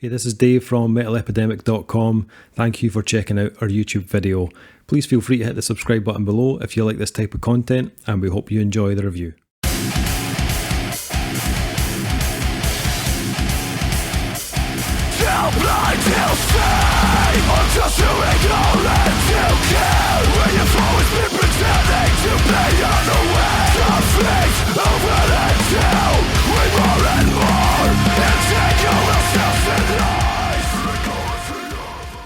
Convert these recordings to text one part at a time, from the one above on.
Hey, this is Dave from MetalEpidemic.com. Thank you for checking out our YouTube video. Please feel free to hit the subscribe button below if you like this type of content, and we hope you enjoy the review.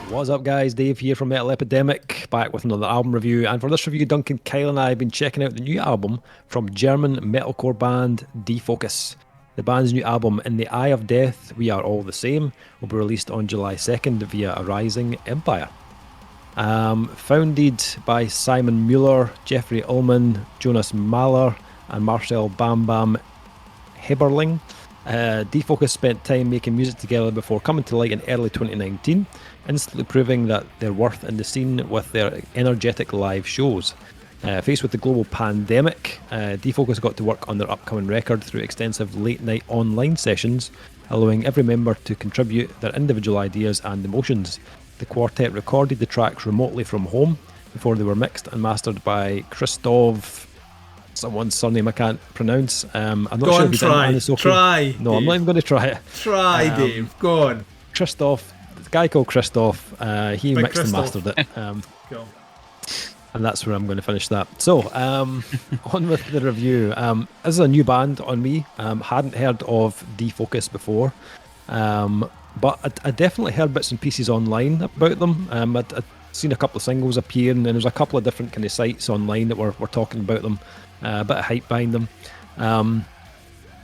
What's up guys, Dave here from Metal Epidemic, back with another album review, and for this review Duncan Kyle and I have been checking out the new album from German metalcore band Defocus. The band's new album, In the Eye of Death, We Are All the Same, will be released on July 2nd via A Rising Empire. Founded by Simon Mueller, Jeffrey Ullman, Jonas Mahler and Marcel Bam Bam Heberling, Defocus spent time making music together before coming to light in early 2019, instantly proving that their worth in the scene with their energetic live shows. Faced with the global pandemic, Defocus got to work on their upcoming record through extensive late-night online sessions, allowing every member to contribute their individual ideas and emotions. The quartet recorded the tracks remotely from home before they were mixed and mastered by Christoph, someone's surname I can't pronounce. I'm not sure if he's Try. No, Dave. I'm not even going to try it. Try, Dave. Go on. Christoph, the guy called Christoph, he Big mixed Christoph. and mastered it. Go. And that's where I'm going to finish that. So, on with the review. This is a new band on me. Hadn't heard of Defocus before, but I definitely heard bits and pieces online about them. I'd seen a couple of singles appear, and there was a couple of different kind of sites online that were talking about them. A bit of hype behind them.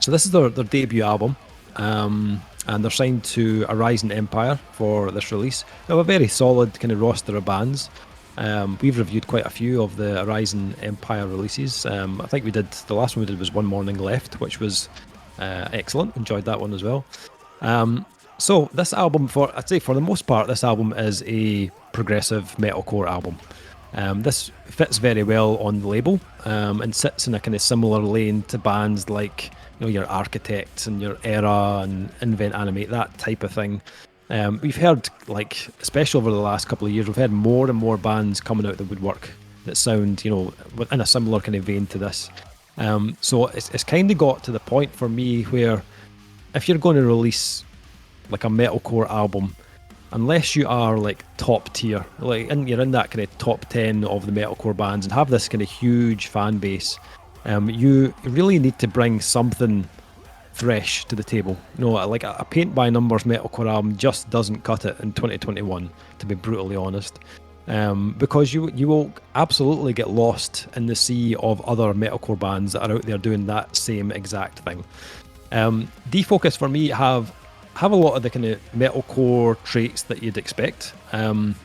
So this is their debut album, and they're signed to A Rising Empire for this release. They have a very solid kind of roster of bands. We've reviewed quite a few of the A Rising Empire releases. I think the last one we did was One Morning Left, which was excellent. Enjoyed that one as well. So this album, I'd say for the most part, this album is a progressive metalcore album. This fits very well on the label, and sits in a kind of similar lane to bands like your Architects and your Era and Invent Animate, that type of thing. We've heard, especially over the last couple of years, we've had more and more bands coming out of the woodwork that sound, in a similar kind of vein to this. So it's kind of got to the point for me where if you're going to release like a metalcore album, unless you are top tier, and you're in that kind of top 10 of the metalcore bands and have this kind of huge fan base, you really need to bring something fresh to the table. Like a paint by numbers metalcore album just doesn't cut it in 2021, to be brutally honest, because you will absolutely get lost in the sea of other metalcore bands that are out there doing that same exact thing. Defocus for me have a lot of the kind of metalcore traits that you'd expect, but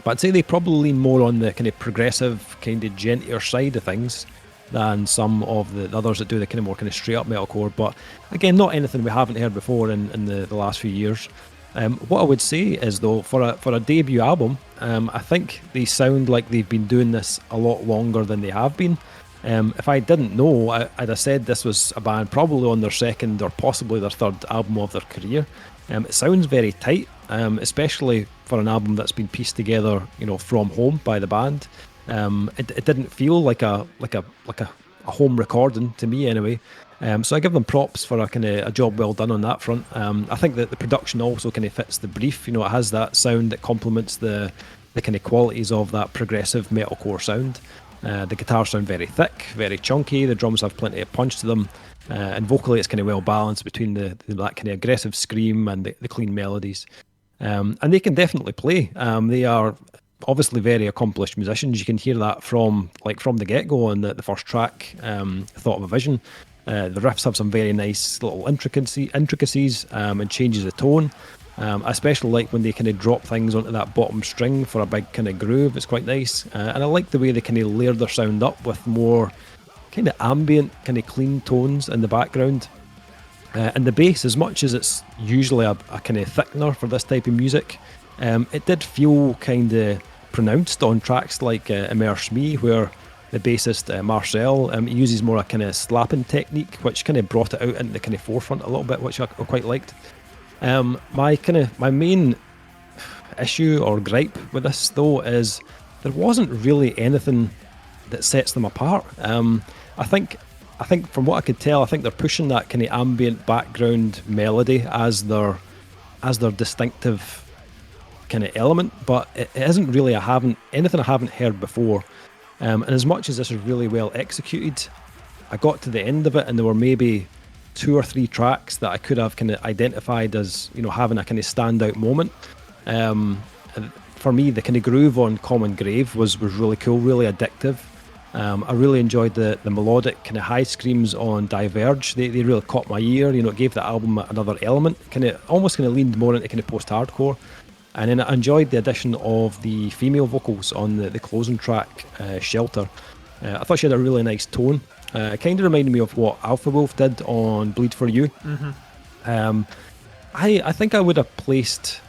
I'd say they probably lean more on the kind of progressive, kind of gentler side of things than some of the others that do the kind of more kind of straight up metalcore. But again, not anything we haven't heard before in the last few years. What I would say is though, for a debut album, I think they sound like they've been doing this a lot longer than they have been. If I didn't know, I'd have said this was a band probably on their second or possibly their third album of their career. It sounds very tight, especially for an album that's been pieced together, from home by the band. It didn't feel like a home recording to me anyway. So I give them props for a job well done on that front. I think that the production also kind of fits the brief. It has that sound that complements the kind of qualities of that progressive metalcore sound. The guitars sound very thick, very chunky. The drums have plenty of punch to them, and vocally it's kind of well balanced between that kind of aggressive scream and the clean melodies. And they can definitely play. They are obviously very accomplished musicians. You can hear that from the get-go on the first track, Thought of a Vision. The riffs have some very nice little intricacies and changes the tone. I especially like when they kind of drop things onto that bottom string for a big kind of groove. It's quite nice, and I like the way they kind of layer their sound up with more kind of ambient, kind of clean tones in the background. And the bass, as much as it's usually a kind of thickener for this type of music, it did feel kind of pronounced on tracks like Immerse Me, where the bassist Marcel uses more a kind of slapping technique, which kind of brought it out into the kind of forefront a little bit, which I quite liked. My main issue or gripe with this though is there wasn't really anything that sets them apart. I think from what I could tell, I think they're pushing that kind of ambient background melody as their distinctive kind of element, but it isn't really anything I haven't heard before. And as much as this is really well executed, I got to the end of it and there were maybe 2 or 3 tracks that I could have kind of identified as, having a kind of standout moment. And for me, the kind of groove on Common Grave was really cool, really addictive. I really enjoyed the melodic kind of high screams on Diverge. They really caught my ear. It gave the album another element. Almost leaned more into kind of post-hardcore. And then I enjoyed the addition of the female vocals on the closing track, Shelter. I thought she had a really nice tone. It kind of reminded me of what Alpha Wolf did on Bleed For You. Mm-hmm. I think I would have placed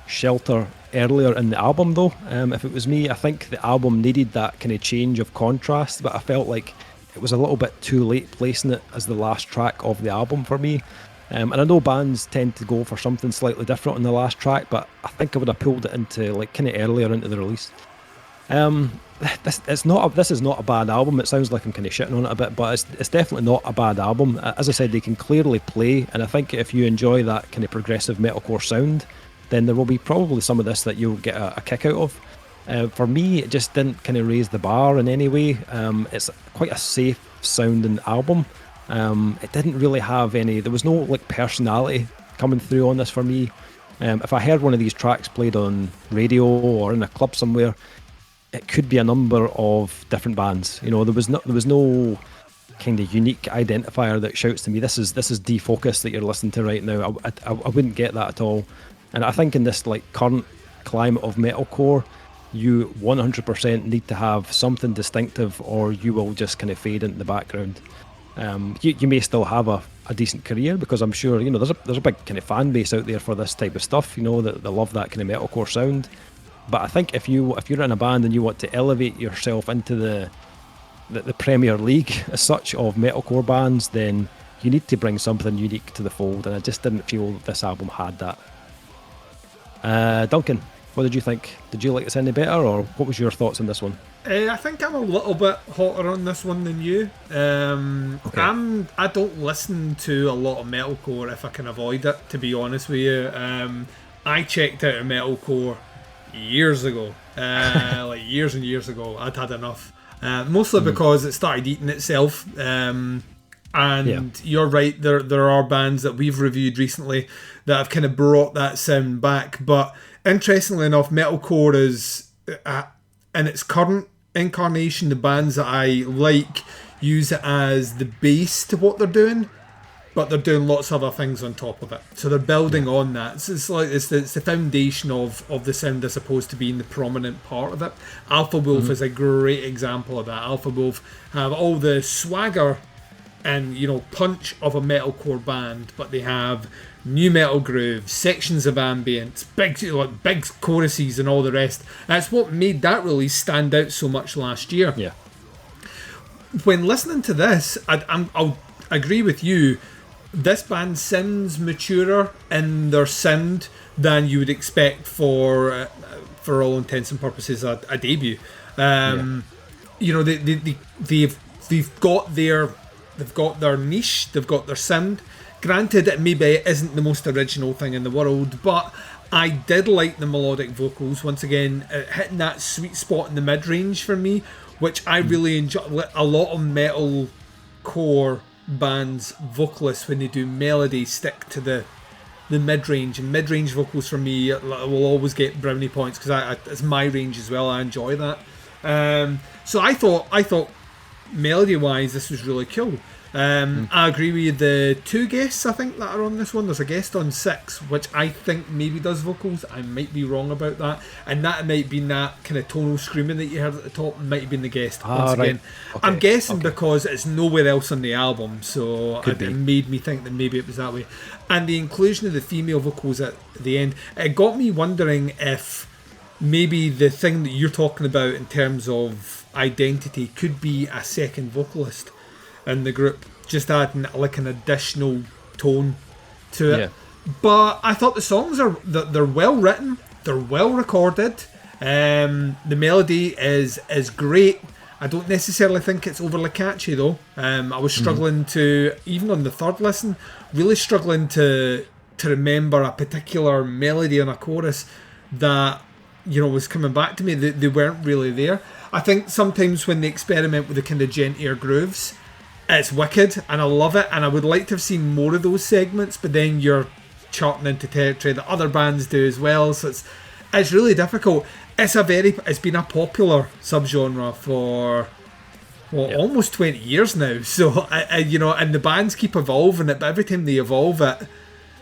Shelter earlier in the album though. If it was me, I think the album needed that kind of change of contrast, but I felt like it was a little bit too late placing it as the last track of the album for me. And I know bands tend to go for something slightly different on the last track, but I think I would have pulled it into kind of earlier into the release. This is not a bad album. It sounds like I'm kind of shitting on it a bit, but it's definitely not a bad album. As I said, they can clearly play, and I think if you enjoy that kind of progressive metalcore sound, then there will be probably some of this that you'll get a kick out of. For me, it just didn't kind of raise the bar in any way. It's quite a safe sounding album. It didn't really have there was no personality coming through on this for me. If I heard one of these tracks played on radio or in a club somewhere, it could be a number of different bands. There was no kind of unique identifier that shouts to me, this is Defocus that you're listening to right now. I wouldn't get that at all. And I think in this current climate of metalcore, you 100% need to have something distinctive, or you will just kind of fade into the background. You may still have a decent career, because I'm sure there's a big kind of fan base out there for this type of stuff. That they love that kind of metalcore sound. But I think if you're in a band and you want to elevate yourself into the Premier League as such of metalcore bands, then you need to bring something unique to the fold. And I just didn't feel this album had that. Duncan, what did you think? Did you like this any better, or what was your thoughts on this one? I think I'm a little bit hotter on this one than you. Okay. I don't listen to a lot of metalcore if I can avoid it, to be honest with you. I checked out of metalcore years ago, years and years ago. I'd had enough, mostly because it started eating itself. And you're right, there are bands that we've reviewed recently that have kind of brought that sound back. But interestingly enough, metalcore is, in its current incarnation, the bands that I like use it as the base to what they're doing, but they're doing lots of other things on top of it. So they're building on that. So it's the foundation of the sound as opposed to being the prominent part of it. Alpha Wolf is a great example of that. Alpha Wolf have all the swagger and punch of a metalcore band, but they have new metal grooves, sections of ambient, big choruses and all the rest. That's what made that release stand out so much last year. Yeah. When listening to this, I'll agree with you. This band sounds maturer in their sound than you would expect for all intents and purposes a debut. They've got their niche, they've got their sound. Granted, it isn't the most original thing in the world, but I did like the melodic vocals. Once again, hitting that sweet spot in the mid-range for me, which I really enjoy. A lot of metalcore bands, vocalists, when they do melody, stick to the mid-range. And mid-range vocals for me will always get brownie points, because it's my range as well. I enjoy that. So I thought melody-wise, this was really cool. I agree with you. The 2 guests, I think, that are on this one. There's a guest on 6, which I think maybe does vocals. I might be wrong about that. And that might have been that kind of tonal screaming that you heard at the top. Might have been the guest. Once again, okay. I'm guessing because it's nowhere else on the album. So it made me think that maybe it was that way. And the inclusion of the female vocals at the end, it got me wondering if maybe the thing that you're talking about in terms of identity could be a second vocalist in the group, just adding like an additional tone to it. But I thought the songs they're well written, they're well recorded. The melody is great. I don't necessarily think it's overly catchy though. I was struggling to, even on the third listen, really struggling to remember a particular melody on a chorus that was coming back to me. They weren't really there. I think sometimes when they experiment with the kind of gentler grooves, it's wicked and I love it, and I would like to have seen more of those segments, but then you're charting into territory that other bands do as well, so it's really difficult. It's been a popular subgenre for almost 20 years now. So and the bands keep evolving it, but every time they evolve it,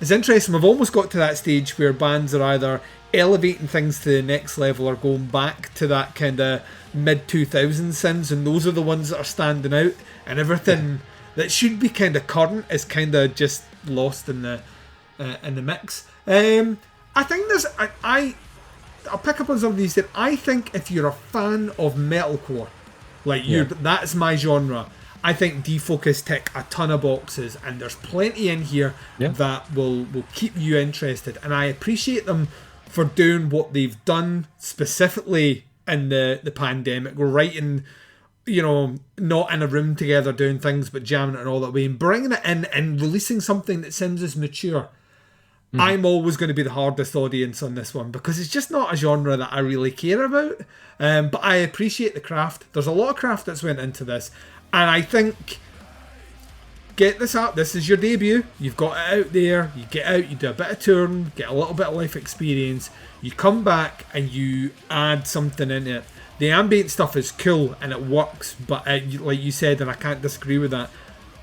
it's interesting. We've almost got to that stage where bands are either elevating things to the next level or going back to that kind of mid 2000s sounds, and those are the ones that are standing out. And everything that should be kind of current is kind of just lost in the mix. I think there's I'll pick up on some of these that I think if you're a fan of metalcore, that's my genre. I think Defocus tick a ton of boxes, and there's plenty in here that will keep you interested. And I appreciate them for doing what they've done specifically in the pandemic. We're writing, not in a room together doing things, but jamming it in all that way and bringing it in and releasing something that sounds as mature. I'm always going to be the hardest audience on this one because it's just not a genre that I really care about. But I appreciate the craft. There's a lot of craft that's went into this. And I think, get this out. This is your debut. You've got it out there. You get out, you do a bit of touring, get a little bit of life experience. You come back and you add something in it. The ambient stuff is cool and it works. But like you said, and I can't disagree with that,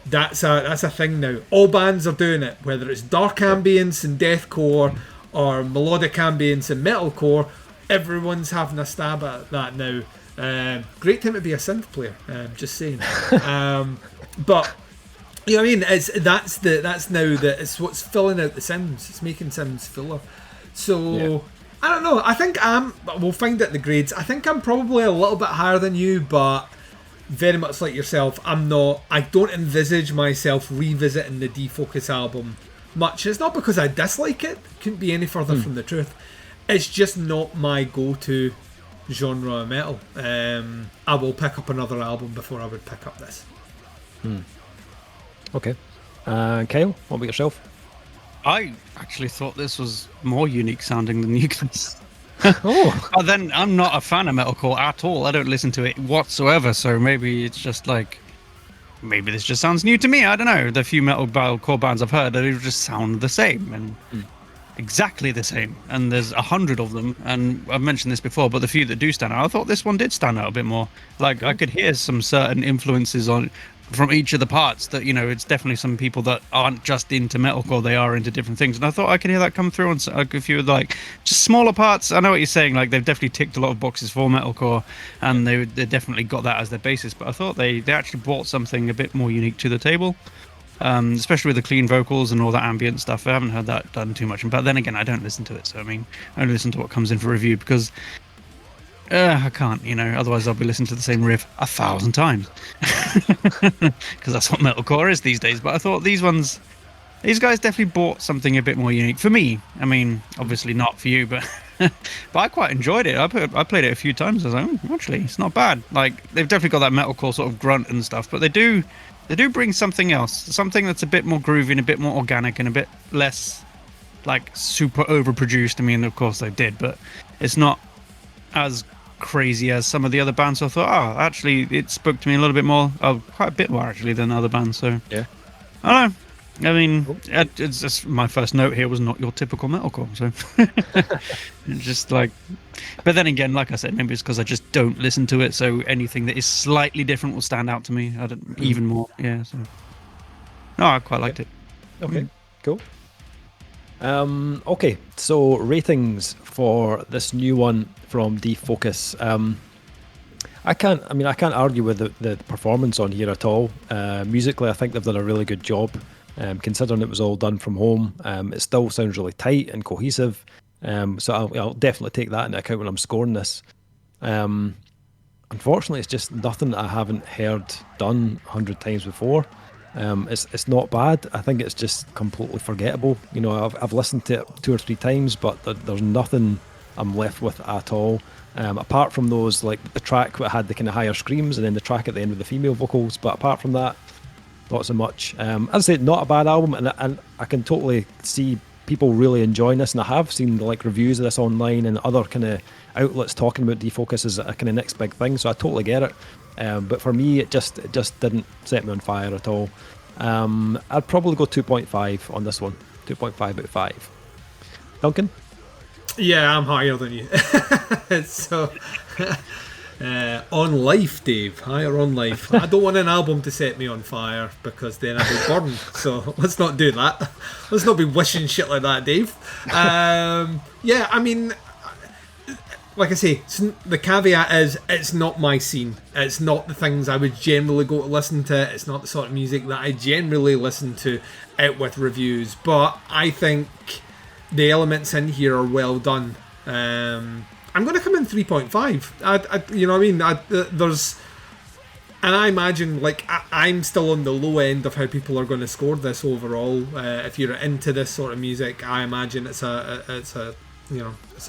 that's a thing now. All bands are doing it, whether it's dark ambience and deathcore or melodic ambience and metalcore. Everyone's having a stab at that now. Great time to be a synth player. Just saying. But you know what I mean? It's what's filling out the sounds. It's making sounds fuller. So I don't know. I think we'll find out the grades. I think I'm probably a little bit higher than you, but very much like yourself, I don't envisage myself revisiting the Defocus album much. It's not because I dislike it. Couldn't be any further from the truth. It's just not my go-to genre of metal. I will pick up another album before I would pick up this. Okay. Kyle, what about yourself? I actually thought this was more unique sounding than you guys. Oh. But then I'm not a fan of metalcore at all. I don't listen to it whatsoever, so maybe it's just maybe this just sounds new to me. I don't know. The few metalcore bands I've heard, they just sound the same and exactly the same. And there's 100 of them, and I've mentioned this before, but the few that do stand out, I thought this one did stand out a bit more. I could hear some certain influences from each of the parts that, it's definitely some people that aren't just into metalcore, they are into different things. And I thought I could hear that come through on a few of just smaller parts. I know what you're saying, they've definitely ticked a lot of boxes for metalcore and they definitely got that as their basis. But I thought they actually brought something a bit more unique to the table, especially with the clean vocals and all that ambient stuff. I haven't heard that done too much. But then again, I don't listen to it. So, I only listen to what comes in for review because I can't, otherwise I'll be listening to the same riff 1,000 times. Because that's what metalcore is these days. But I thought these guys definitely bought something a bit more unique for me. Obviously not for you, but but I quite enjoyed it. I played it a few times. I was like, actually, it's not bad. They've definitely got that metalcore sort of grunt and stuff, but they do bring something else, something that's a bit more groovy and a bit more organic and a bit less super overproduced. Of course they did, but it's not as crazy as some of the other bands. So I thought, actually, it spoke to me a little bit more, quite a bit more actually than other bands. So yeah, I don't know. It's just my first note here was not your typical metalcore. So it's just but then again, like I said, maybe it's because I just don't listen to it. So anything that is slightly different will stand out to me. Even more. Yeah. So no, I quite liked it. Okay, cool. Okay, so ratings for this new one from Defocus. I can't argue with the performance on here at all. Musically, I think they've done a really good job. Considering it was all done from home, it still sounds really tight and cohesive. So I'll definitely take that into account when I'm scoring this. Unfortunately, it's just nothing that I haven't heard done 100 times before. It's not bad. I think it's just completely forgettable. You know, I've listened to it 2 or 3 times, but there's nothing I'm left with at all. Apart from those, like the track that had the kind of higher screams, and then the track at the end with the female vocals. But apart from that, not so much. As I said, not a bad album, and I can totally see people really enjoying this, and I have seen like reviews of this online and other kind of outlets talking about Defocus as a kind of next big thing. So I totally get it. But for me, it just didn't set me on fire at all. I'd probably go 2.5 on this one. 2.5 out of 5. Duncan? Yeah, I'm higher than you. So, on life, Dave. Higher on life. I don't want an album to set me on fire because then I'll be burned. So let's not do that. Let's not be wishing shit like that, Dave. Yeah, I mean, like I say, the caveat is it's not my scene. It's not the things I would generally go to listen to. It's not the sort of music that I generally listen to out with reviews. But I think the elements in here are well done. I'm going to come in 3.5. You know what I mean? There's... And I imagine, like, I'm still on the low end of how people are going to score this overall. If you're into this sort of music, I imagine it's a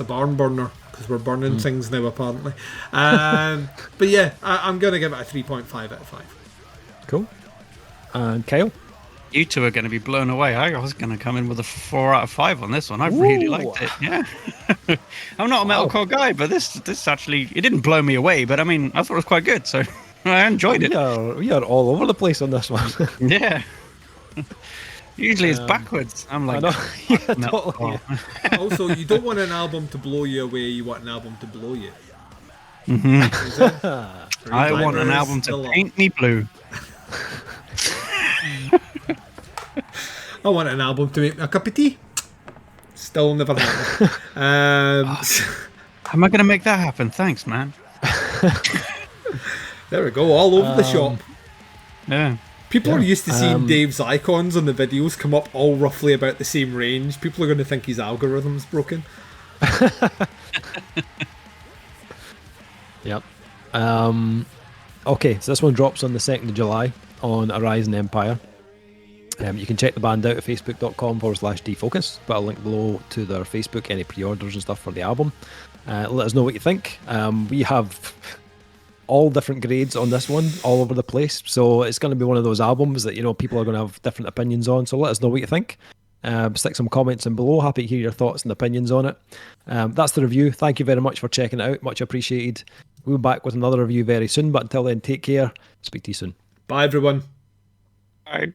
barn burner because we're burning things now apparently. But yeah, I'm going to give it a 3.5 out of 5. Cool. And Kyle? You two are going to be blown away. I was going to come in with a 4 out of 5 on this one. I really liked it. Yeah. I'm not a metalcore guy, but this actually, it didn't blow me away, but I mean, I thought it was quite good, so I enjoyed it. We are all over the place on this one. Yeah. Usually it's backwards. I'm like, yeah, totally. Also, you don't want an album to blow you away, you want an album to blow you. I want an album to paint me blue. I want an album to make me a cup of tea. Still never happened. How am I going to make that happen? Thanks, man. There we go, all over the shop. Yeah. People are used to seeing Dave's icons on the videos come up all roughly about the same range. People are going to think his algorithm's broken. Yep. Okay, so this one drops on the 2nd of July on Arising Empire. You can check the band out at facebook.com/defocus, but I'll link below to their Facebook, any pre-orders and stuff for the album. Let us know what you think. We have all different grades on this one, all over the place, so it's going to be one of those albums that, you know, people are going to have different opinions on, so let us know what you think. Stick some comments in below. Happy to hear your thoughts and opinions on it. That's the review. Thank you very much for checking it out. Much appreciated. We'll be back with another review very soon, but until then, take care. Speak to you soon. Bye, everyone. Bye.